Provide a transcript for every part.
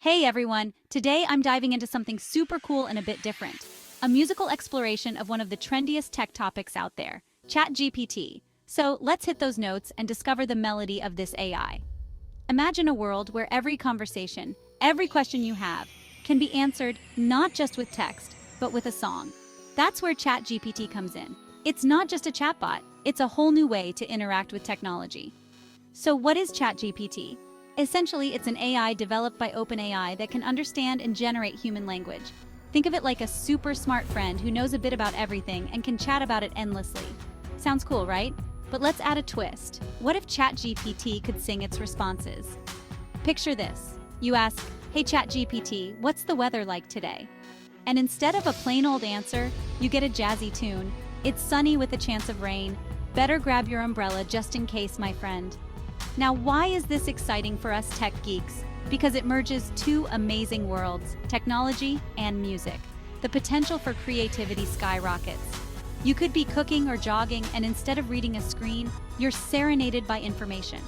Hey everyone, today I'm diving into something super cool and a bit different. A musical exploration of one of the trendiest tech topics out there, ChatGPT. So let's hit those notes and discover the melody of this AI. Imagine a world where every conversation, every question you have, can be answered not just with text, but with a song. That's where ChatGPT comes in. It's not just a chatbot, it's a whole new way to interact with technology. So what is ChatGPT? Essentially, it's an AI developed by OpenAI that can understand and generate human language. Think of it like a super smart friend who knows a bit about everything and can chat about it endlessly. Sounds cool, right? But let's add a twist. What if ChatGPT could sing its responses? Picture this. You ask, "Hey ChatGPT, what's the weather like today?" And instead of a plain old answer, you get a jazzy tune. "It's sunny with a chance of rain. Better grab your umbrella just in case, my friend." Now, why is this exciting for us tech geeks? Because it merges two amazing worlds, technology and music. The potential for creativity skyrockets. You could be cooking or jogging, and instead of reading a screen, you're serenaded by information.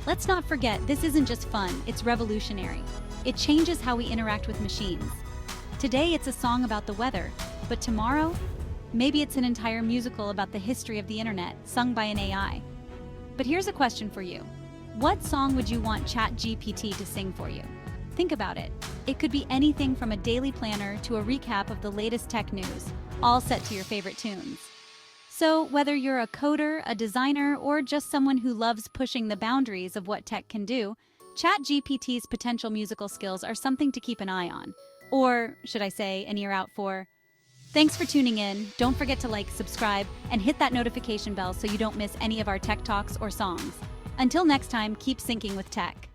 Let's not forget, this isn't just fun, it's revolutionary. It changes how we interact with machines. Today, it's a song about the weather, but tomorrow, maybe it's an entire musical about the history of the internet, sung by an AI. But here's a question for you. What song would you want ChatGPT to sing for you? Think about it. It could be anything from a daily planner to a recap of the latest tech news, all set to your favorite tunes. So whether you're a coder, a designer, or just someone who loves pushing the boundaries of what tech can do, ChatGPT's potential musical skills are something to keep an eye on. Or, should I say, an ear out for. Thanks for tuning in. Don't forget to like, subscribe, and hit that notification bell so you don't miss any of our tech talks or songs. Until next time, keep syncing with tech.